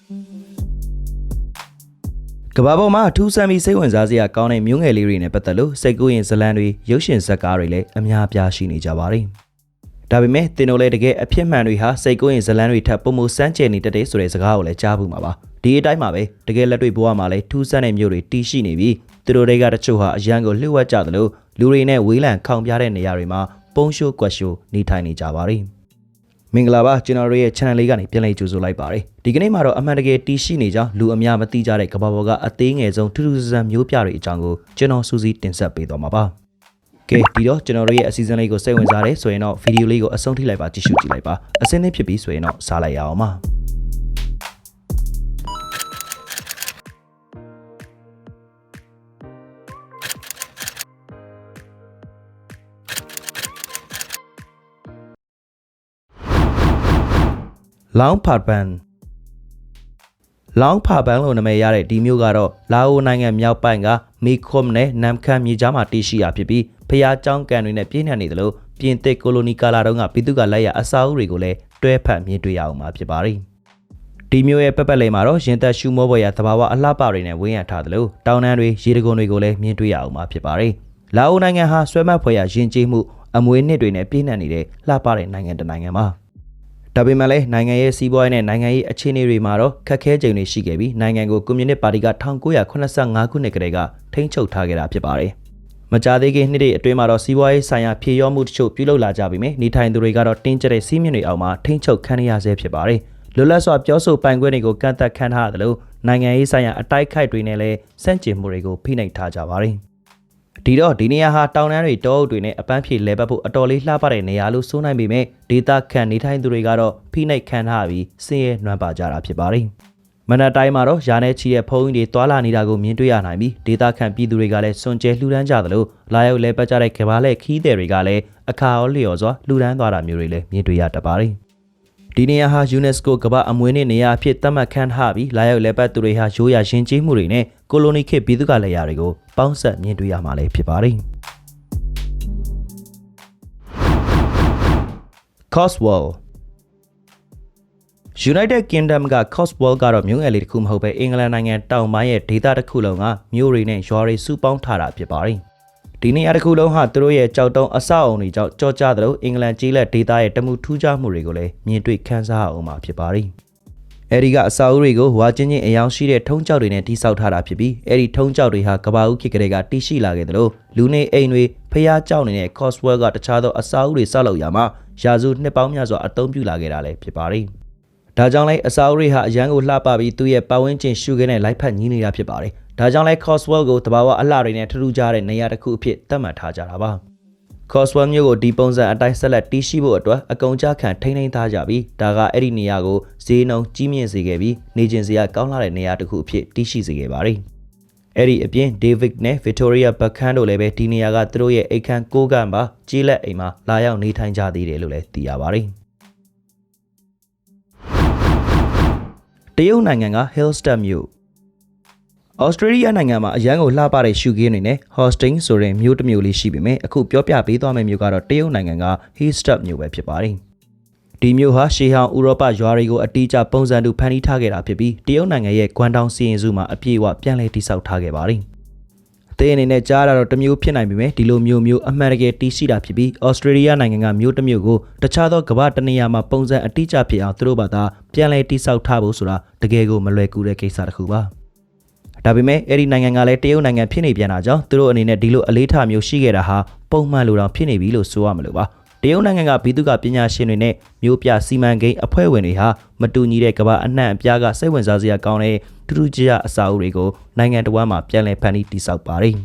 ကဘာပေါ်မှာထူးဆန်းပြီးစိတ်ဝင်စားစရာကောင်းတဲ့မျိုးငယ်လေးတွေနဲ့ပတ်သက်လို့စိတ်ကူးရင်ဇလံတွေရုပ်ရှင်ဇာတ်ကားတွေလည်းအများအပြားရှိနေကြပါတယ်။ဒါပေမဲ့တင်တို့လည်းတကယ်အဖြစ်မှန်တွေဟာစိတ်ကူးရင်ဇလံတွေထပ်ပုံမစမ်းကျယ်နေတတ်တဲ့ဆိုတဲ့စကားကိုလည်းကြားဘူးမှာပါ။ဒီအတိုင်းမှာပဲတကယ်လက်တွေ့ဘဝမှာလည်းထူးဆန်းတဲ့မျိုးတွေတည်ရှိနေပြီးသူတို့တွေကတချို့ဟာအရန်ကိုလှုပ်ဝက်ကြသလိုလူတွေနဲ့ဝေးလံခေါင်ပြတဲ့နေရာတွေမှာပုံရှိုးကွက်ရှိုးနေထိုင်နေကြပါတယ်။မင်္ဂလာပါကျွန်တော်တို့ရဲ့ channel လေးကနေပြန်လည်ကြိုဆိုလိုက်ပါတယ်ဒီကနေ့မှာတော့အမှန်တကယ်တည်ရှိနေကြောင်းလူအများမသိကြတဲ့ကမ္ဘာပေါ်ကအသေးငယ်ဆုံးထူးထူးဆန်းဆန်းမျိုးပြတွေအကြောင်းကိုကျွန်တော်စူးစီးတင်ဆက်ပေးသွားမှာပါကဲဒီတော့ကျွန်တော်တို့ရဲ့အစီအစဉ်လေးကိုစိတ်ဝင်စားတယ်ဆိုရင်တော့ဗီဒီယိုလေးကိုအဆုံးထိလိုက်ပါကြည့်ရှုကြည့်လိုက်ပါအစင်းသင်းဖြစ်ပြီးဆိုရင်တော့စားလိုက်ရအောင်ပါလောင်းဖာပန်လို့နာမည်ရတဲ့ဒီမျိုးကတော့လာအိုနိုင်ငံမြောက်ပိုင်းကမီခွမ်နဲ့နမ်ခမ်းမြေကြားမှာတည်ရှိရာဖြစ်ပြီးဖျားကျောင်းကန်တွေနဲ့ပြည့်နှက်နေသလိုပြင်သစ်ကိုလိုနီကာလာတုန်းကပြည်သူကလက်ရအစာအုပ်တွေကိုလည်းတွဲဖက်မြင်တွေ့ရအောင်မှာဖြစ်ပါတယ်ဒီမျိုးရဲ့ပတ်လည်မှာတော့ရင်သက်ရှူမောပေါ်ရသဘာဝအလှပတွေနဲ့ဝင်းရထားသလိုတောင်တန်းတွေရေတံခွန်တွေကိုလည်းမြင်တွေ့ရအောင်မှာဖြစ်ပါတယ်လာအိုနိုင်ငံဟာဆွဲမတ်ဖွယ်ရယဉ်ကျေးမှုအမွေနှစ်တွေနဲ့ပြည့်နှက်နေတဲ့လှပတဲ့နိုင်ငံတစ်နိုင်ငံပါဒါပေမဲ့လည်းနိုင်ငံရဲ့စီးပွားရေးနဲ့နိုင်ငံရေးအခြေအနေတွေမှာတော့ခက်ခဲကြုံတွေရှိခဲ့ပြီးနိုင်ငံကိုကွန်မြူနစ်ပါတီက1985ခုနှစ်ကတည်းကထိန်းချုပ်ထားခဲ့တာဖြစ်ပါတယ်။မကြာသေးခင်နှစ်တွေအတွင်းမှာတော့စီးပွားရေးဆိုင်ရာဖြေလျောမှုတချို့ပြုလုပ်လာကြပြီးနေထိုင်သူတွေကတော့တင်းကျပ်တဲ့စီးမြင့်တွေအောက်မှာထိန်းချုပ်ခံရဆဲဖြစ်ပါတယ်။လွတ်လပ်စွာပြောဆိုပိုင်ခွင့်တွေကိုကန့်သတ်ခံထားရသလိုနိုင်ငံရေးဆိုင်ရာအတိုက်ခိုက်တွေနဲ့လည်းစန့်ကျင်မှုတွေကိုဖိနှိပ်ထားကြပါတယ်။ဒီတော့ဒီနေရာဟာတောင်တန်းတွေတောအုပ်တွေနဲ့အပန်းဖြေလဲပတ်ဖို့အတော်လေးလှပတဲ့နေရာလို့ဆိုနိုင်ပေမဲ့ဒေသခံနေထိုင်သူတွေကတော့ဖိနှိပ်ခံထားပြီးဆင်းရဲနွမ်းပါကြတာဖြစ်ပါတယ်။မနက်တိုင်းမှာတော့ရာနဲ့ချီတဲ့ဖုန်းကြီးတွေတွာလာနေတာကိုမြင်တွေ့ရနိုင်ပြီးဒေသခံပြည်သူတွေကလည်းစွန့်ကြဲလှူဒန်းကြသလိုလာရောက်လဲပတ်ကြတဲ့ကဘာလက်ခီးသည်တွေကလည်းအခါရောလျော်စွာလှူဒန်းသွားတာမျိုးတွေလည်းမြင်တွေ့ရတတ်ပါတယ်။ဒီနေရာဟာ UNESCO ကမ္ဘာအမွေအနှစ်နေရာအဖြစ်သတ်မှတ်ခံထားပြီးလာရောက်လဲပတ်သူတွေဟာရိုးရာယဉ်ကျေးမှုတွေနဲ့ကိုလိုနီခေတ်ပြည်သူကလက်ရာတွေကိုပေါင်းဆက်မြင်တွေ့ရမှာလည်းဖြစ်ပါတယ်။ Cotswold United Kingdom က Cotswold ကတော့မြို့ငယ်လေးတစ်ခုမဟုတ်ပဲအင်္ဂလန်နိုင်ငံတောင်ပိုင်းရဲ့ဒေသတစ်ခုလုံးကမြို့တွေနဲ့ရွာတွေစုပေါင်းထားတာဖြစ်ပါတယ်။ဒီနေရာတစ်ခုလုံးဟာသူတို့ရဲ့ကြောက်တုံးအဆောက်အုံတွေကြောင့်ကြောကြသလိုအင်္ဂလန်ကျေးလက်ဒေသရဲ့တမှုထူးခြားမှုတွေကိုလည်းမြင်တွေ့ခန်းစားအောင်မှာဖြစ်ပါတယ်။အဲဒီကအဆောက်အဦတွေကိုဝါချင်းချင်းအယောင်ရှိတဲ့ထုံးကျောက်တွေနဲ့တိစောက်ထားတာဖြစ်ပြီးအဲဒီထုံးကျောက်တွေဟာကဘာဦးခေတ်ကလေးကတည်ရှိလာခဲ့သလိုလူနေအိမ်တွေဖျားကျောက်နေတဲ့ Cotswold ကတခြားသောအဆောက်အဦတွေဆောက်လုပ်ရာမှာရာစုနှစ်ပေါင်းများစွာအသုံးပြုလာခဲ့တာလည်းဖြစ်ပါတယ်။ဒါကြောင့်လည်းအဆောက်အဦတွေဟာအရန်ကိုလှပပြီးသူ့ရဲ့ပတ်ဝန်းကျင်ရှုခင်းနဲ့လိုက်ဖက်ညီးနေတာဖြစ်ပါတယ်။ဒါကြောင့်လည်း Cotswold ကိုတဘာဝအလှတွေနဲ့ထူးထူးခြားတဲ့နေရာတစ်ခုအဖြစ်သတ်မှတ်ထားကြတာပါ။ Cotswold မျိုးကိုဒီပုံစံအတိုင်းဆက်လက်တည်ရှိဖို့အတွက်အကုန်ကြခံထိန်းသိမ်းထားကြပြီးဒါကအဲ့ဒီနေရာကိုဈေးနှုန်းကြီးမြင့်စေခဲ့ပြီးနေကျင်စရာကောင်းလာတဲ့နေရာတစ်ခုအဖြစ်တည်ရှိစေခဲ့ပါတယ်။အဲ့ဒီအပြင် David နဲ့ Victoria Beckham တို့လည်းပဲဒီနေရာကသူတို့ရဲ့အိမ်ခန်းကိုးခန်းပါကျေးလက်အိမ်မှာလာရောက်နေထိုင်ကြသေးတယ်လို့လည်းသိရပါတယ်။တရုတ်နိုင်ငံက Hillstead မြို့ဩစတြေးလျနိုင်ငံမှာအရန်ကိုလှပတဲ့ရှုခင်းတွေနဲ့ Hosting ဆိုတဲ့မြို့တစ်မြို့လေးရှိပေမဲ့အခုပြောပြပေးသွားမယ့်မြို့ကတော့တရုတ်နိုင်ငံက Hillstead မြို့ပဲဖြစ်ပါတယ်။ဒီမြို့ဟာရှေးဟောင်းဥရောပရွာတွေကိုအတိအကျပုံစံတူဖန်တီးထားခဲ့တာဖြစ်ပြီးတရုတ်နိုင်ငံရဲ့ဂွမ်တောင်စီရင်စုမှာအပြည့်အဝပြန်လည်တည်ဆောက်ထားခဲ့ပါတယ်။အသေးအနေနဲ့ကြားရတော့တစ်မျိုးဖြစ်နိုင်ပေမဲ့ဒီလိုမျိုးအမှန်တကယ်တည်ရှိတာဖြစ်ပြီးဩစတြေးလျနိုင်ငံကမြို့တစ်မြို့ကိုတခြားသောကမ္ဘာတနေရာမှာပုံစံအတိအကျဖြစ်အောင်သူတို့ဘာသာပြန်လည်တည်ဆောက်ထားဖို့ဆိုတာတကယ်ကိုမလွယ်ကူတဲ့ကိစ္စတစ်ခုပါ။ဒါပေမဲ့အဲ့ဒီနိုင်ငံကလည်းတရုတ်နိုင်ငံဖြစ်နေပြန်တာကြောင့်သူတို့အနေနဲ့ဒီလိုအလေးထားမျိုးရှိခဲ့တာဟာပုံမှန်လိုတောင်ဖြစ်နေပြီလို့ဆိုရမလို့ပါတရုတ်နိုင်ငံကပြည်သူကပညာရှင်တွေနဲ့မျိုးပြစီမံကိန်းအဖွဲ့ဝင်တွေဟာမတူညီတဲ့ကမ္ဘာအနှံ့အပြားကစိတ်ဝင်စားစရာကောင်းတဲ့ထူးထူးခြားခြားအစာအုပ်တွေကိုနိုင်ငံတော်မှာပြန်လည်ဖန်တီးတည်ဆောက်ပါတယ်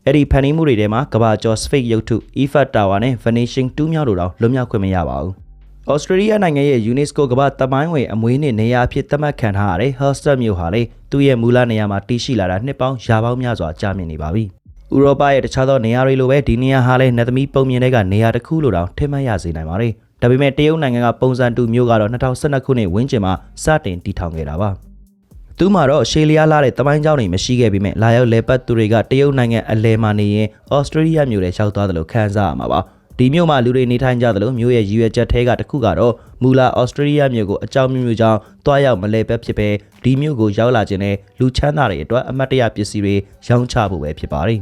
အဲ့ဒီဖန်တီးမှုတွေထဲမှာကမ္ဘာကျော် Sphinx ရုပ်ထု Eiffel Tower နဲ့ Venetian တူးမြောက်တို့တော့လွတ်မြောက်ခွင့်မရပါဘူးဩစတြေးလျနိုင်ငံရဲ့ UNESCO ကမ္ဘာသမိုင်းဝင်အမွေးနှစ်နေရာအဖြစ်သတ်မှတ်ခံထားရတဲ့ Hillstead မြို့ဟာလေသူ့ရဲ့မူလနေရာမှာတည်ရှိလာတာနှစ်ပေါင်းရာပေါင်းများစွာကြာမြင့်နေပါပြီ။ဥရောပရဲ့တခြားသောနေရာတွေလိုပဲဒီနေရာဟာလည်းနတ်သမီးပုံမြင်တဲ့ကနေရာတစ်ခုလိုတောင်ထင်မှတ်ရစေနိုင်ပါတယ်။ဒါပေမဲ့တရုတ်နိုင်ငံကပုံစံတူမျိုးကတော့2012ခုနှစ်ဝန်းကျင်မှာစတင်တည်ထောင်ခဲ့တာပါ။သူမှာတော့ရှေးလျားလာတဲ့သမိုင်းကြောင်းတွေမရှိခဲ့ပေမဲ့လာရောက်လဲပတ်သူတွေကတရုတ်နိုင်ငံအလယ်မှာနေရင်ဩစတြေးလျမြို့ထဲရောက်သွားတယ်လို့ခန်းစားရမှာပါ။ဒီမြို့မှာလူတွေနေထိုင်ကြသလိုမြို့ရဲ့ရည်ရွယ်ချက်ထဲကတစ်ခုကတော့ မူလာဩစတြေးလျမြို့ကိုအကြောင်းမျိုးကြောင့်တွားရောက်မလဲပဲဖြစ်ပဲဒီမြို့ကိုရောက်လာခြင်းနဲ့လူချမ်းသာတွေအတွက်အမတ်တရပစ္စည်းတွေရောင်းချဖို့ပဲဖြစ်ပါတယ်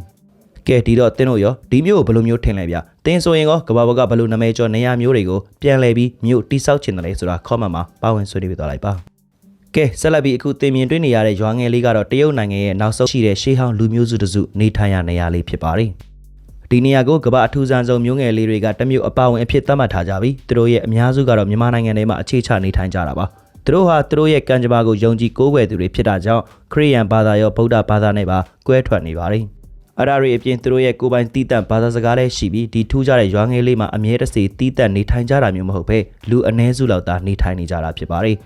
ကဲဒီတော့တင်းတို့ရောဒီမြို့ကိုဘယ်လိုမျိုးထင်လဲဗျတင်းဆိုရင်ကောကဘာဘောကဘယ်လိုနာမည်ကျော်နေရာမျိုးတွေကိုပြန်လဲပြီးမြို့တိဆောက်ခြင်းတယ်လဲဆိုတာ comment မှာပါဝင်ဆွေးနွေးပြသွားလိုက်ပါကဲဆက်လက်ပြီးအခုတင်မြင်တွေ့နေရတဲ့ရွာငယ်လေးကတော့တရုတ်နိုင်ငံရဲ့နောက်ဆုံးရှိတဲ့ရှေးဟောင်းလူမျိုးစုတစုနေထိုင်ရာနေရာလေးဖြစ်ပါတယ်ဒီနေရာကိုကမ္ဘာအထူးဆန်းဆုံးမျိုးငယ်လေးတွေကတမျိုးအပါဝင်အဖြစ်သတ်မှတ်ထားကြပြီးသူတို့ရဲ့အများစုကတော့မြန်မာနိုင်ငံထဲမှာအခြေချနေထိုင်ကြတာပါသူတို့ဟာသူတို့ရဲ့ကံကြမ္မာကိုယုံကြည်ကိုးကွယ်သူတွေဖြစ်တာကြောင့်ခရစ်ယာန်ဘာသာရောဗုဒ္ဓဘာသာနဲ့ပါကွဲထွက်နေပါတယ်အရာတွေအပြင်သူတို့ရဲ့ကိုယ်ပိုင်တည်တံ့ဘာသာစကားလည်းရှိပြီးဒီထူးခြားတဲ့ရွာငယ်လေးမှာအမြဲတစေတည်တံ့နေထိုင်ကြတာမျိုးမဟုတ်ဘဲလူအနည်းစုလောက်သာနေထိုင်နေကြတာဖြစ်ပါတယ်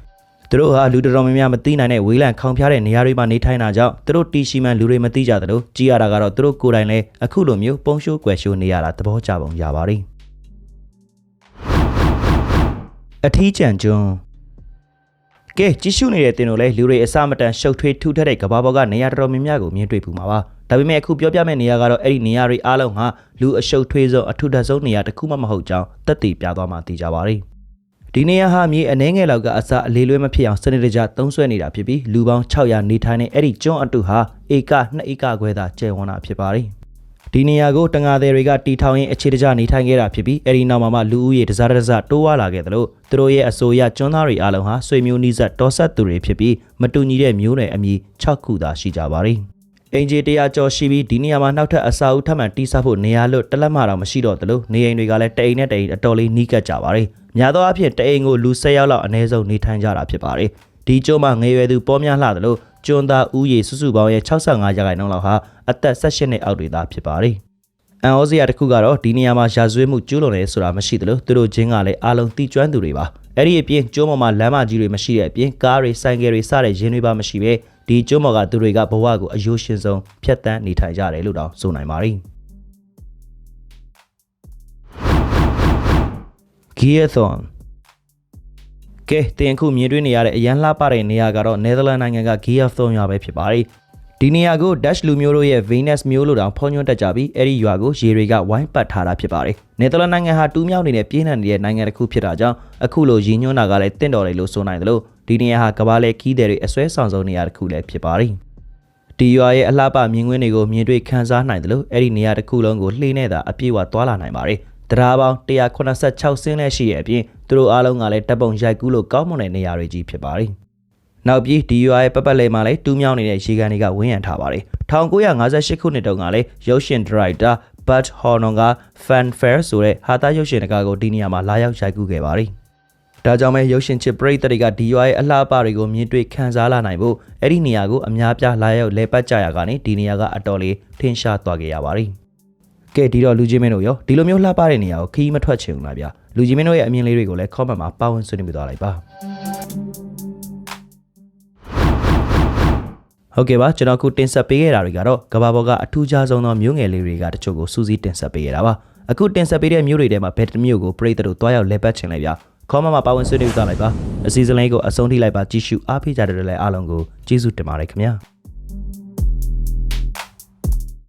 သူတို့ဟာလူတော်များများမသိနိုင်တဲ့ဝေးလံခေါင်ဖျားတဲ့နေရာတွေမှာနေထိုင်တာကြောင့်သူတို့တီရှိမှန်လူတွေမသိကြသလိုကြည်ရတာကတော့သူတို့ကိုယ်တိုင်လည်းအခုလိုမျိုးပုံရှိုးကွယ်ရှိုးနေရတာသဘောကျပုံရပါတယ်အထီးကျန်ကျွန်းကဲကြည့်ရှုနေတဲ့တင်တို့လည်းလူတွေအစမတန်ရှုပ်ထွေးထူထပ်တဲ့ကဘာပေါ်ကနေရာတော်များများကိုမြင်တွေ့ပူမှာပါဒါပေမဲ့အခုပြောပြမယ့်နေရာကတော့အဲ့ဒီနေရာတွေအားလုံးဟာလူအရှုပ်ထွေးဆုံးအထူးထပ်ဆုံးနေရာတစ်ခုမှမဟုတ်ကြောင်းသက်သေပြသွားမှသိကြပါရစေဒီနေရာဟာမြေအနှဲငယ်လောက်ကအစအလေးလွဲမဖြစ်အောင်စနစ်တကျသုံးဆွဲနေတာဖြစ်ပြီးလူပေါင်း600နေထိုင်တဲ့အဲ့ဒီကျွန်းအတူဟာဧက2ဧကခွဲသာကျယ်ဝန်းတာဖြစ်ပါတယ်ဒီနေရာကိုတငါသည်တွေကတီထောင်ရင်အခြေတကျနေထိုင်ခဲ့တာဖြစ်ပြီးအဲ့ဒီနောက်မှာလူဦးရေတစားတိုးဝါလာခဲ့သလိုသူတို့ရဲ့အဆိုအရကျွန်းသားတွေအားလုံးဟာဆွေမျိုးနီးစပ်တော်ဆက်သူတွေဖြစ်ပြီးမတူညီတဲ့မျိုးနွယ်အမည်6ခုသာရှိကြပါတယ်အင်ဂျီ100ကျော်ရှိပြီးဒီနေရာမှာနောက်ထပ်အစာအုပ်ထပ်မံတိစောက်ဖို့နေရာလို့တလက်မှတော့မရှိတော့သလိုနေအိမ်တွေကလည်းတအိမ်နဲ့တအိမ်အတော်လေးနီးကပ်ကြပါတယ်များသောအားဖြင့်တအိမ်ကိုလူ10ယောက်လောက်အနည်းဆုံးနေထိုင်ကြတာဖြစ်ပါတယ်ဒီကျွန်းမှာငယ်ရွယ်သူပေါများလှသလိုကျွန်းသားဦးရေစုစုပေါင်းရဲ့65ရာခိုင်နှုန်းလောက်ဟာအသက်18နှစ်အောက်တွေသာဖြစ်ပါတယ်အန်ဩစရာတစ်ခုကတော့ဒီနေရာမှာရာဇဝတ်မှုကျူးလွန်တယ်ဆိုတာမရှိသလိုသူတို့ချင်းကလည်းအားလုံးတိကျွမ်းသူတွေပါအဲ့ဒီအပြင်ကျွန်းပေါ်မှာလမ်းမကြီးတွေမရှိတဲ့အပြင်ကားတွေဆိုင်ကယ်တွေစတဲ့ယာဉ်တွေပါမရှိပဲဒီကျွန်းပေါ်ကသူတွေကဘဝကိုအယိုးရှင်ဆုံးဖျက်ဆီးနေထိုင်ကြတယ်လို့တောင်ဆိုနိုင်ပါတယ်Geathon ကဲတင်ခုမြင်တွေ့နေရတဲ့အရန်လှပတဲ့နေရာကတော့နယ်သာလန်နိုင်ငံက Geathon ရွာပဲဖြစ်ပါတယ်ဒီနေရာကို Dutch လူမျိုးတို့ရဲ့ Venus မျိုးလို့တောင်ဖော်ညွှန်းတတ်ကြပြီးအဲ့ဒီရွာကိုရေတွေကဝိုင်းပတ်ထားတာဖြစ်ပါတယ်နယ်သာလန်နိုင်ငံဟာတူးမြောက်နေတဲ့ပြင်းထန်နေတဲ့နိုင်ငံတစ်ခုဖြစ်တာကြောင့်အခုလိုရည်ညွှန်းတာကလည်းတင့်တော်တယ်လို့ဆိုနိုင်တယ်လို့ဒီနေရာဟာကမ္ဘာလေခီးသည်တွေအစွဲဆောင်ဆုံးနေရာတစ်ခုလည်းဖြစ်ပါတယ်ဒီရွာရဲ့အလှပမြင်ကွင်းတွေကိုမြင်တွေ့ခန်းစားနိုင်တယ်လို့အဲ့ဒီနေရာတစ်ခုလုံးကိုလှေနဲ့သာအပြည့်အဝသွားလာနိုင်ပါတယ်တရားပေါင်း186ဆင်းလည်းရှိရဲ့အပြင်သူတို့အားလုံးကလည်းတပ်ပုံရိုက်ကူးလို့ကောင်းမွန်တဲ့နေရာတွေကြီးဖြစ်ပါတယ်နောက်ပြီးဒီရွာရဲ့ပတ်လည်မှာလည်းတူးမြောင်းနေတဲ့ရေကန်တွေကဝန်းရံထားပါတယ်1958ခုနှစ်တုန်းကလည်းရုပ်ရှင်ဒါရိုက်တာ Bud Hornon က Fanfare ဆိုတဲ့ဟာသားရုပ်ရှင်တကားကိုဒီနေရာမှာလာရောက်ရိုက်ကူးခဲ့ပါတယ်ဒါကြောင့်ပဲရုပ်ရှင်ချစ်ပရိသတ်တွေကဒီရွာရဲ့အလှပတွေကိုမြင်တွေ့ခန်းစားလာနိုင်ဖို့အဲ့ဒီနေရာကိုအများပြားလာရောက်လဲပတ်ကြရကနေဒီနေရာကအတော်လေးထင်ရှားသွားခဲ့ရပါတယ်ကဲဒီတော့လူကြီးမင်းတို့ရောဒီလိုမျိုးလှပတဲ့နေရာကိုခီးမထွက်ချင်ဘူးလားဗျာလူကြီးမင်းတို့ရဲ့အမြင်လေးတွေကိုလည်း comment မှာပါဝင်ဆွေးနွေးပြသွားလိုက်ပါဟုတ်ကဲ့ပါကျွန်တော်ခုတင်ဆက်ပေးခဲ့တာတွေကတော့ကဘာပေါ်ကအထူးခြားဆုံးသောမျိုးငယ်လေးတွေကတချို့ကိုစူးစီးတင်ဆက်ပေးခဲ့တာပါအခုတင်ဆက်ပေးတဲ့မျိုးတွေထဲမှာဘယ်တစ်မျိုးကိုပရိသတ်တို့တွားရောက်လဲပတ်ချင်လဲဗျာ comment မှာပါဝင်ဆွေးနွေးပြသွားလိုက်ပါအစီအစဉ်လေးကိုအဆုံးထိလိုက်ပါကြည့်ရှုအားပေးကြတဲ့လည်းအားလုံးကိုကျေးဇူးတင်ပါတယ်ခင်ဗျာ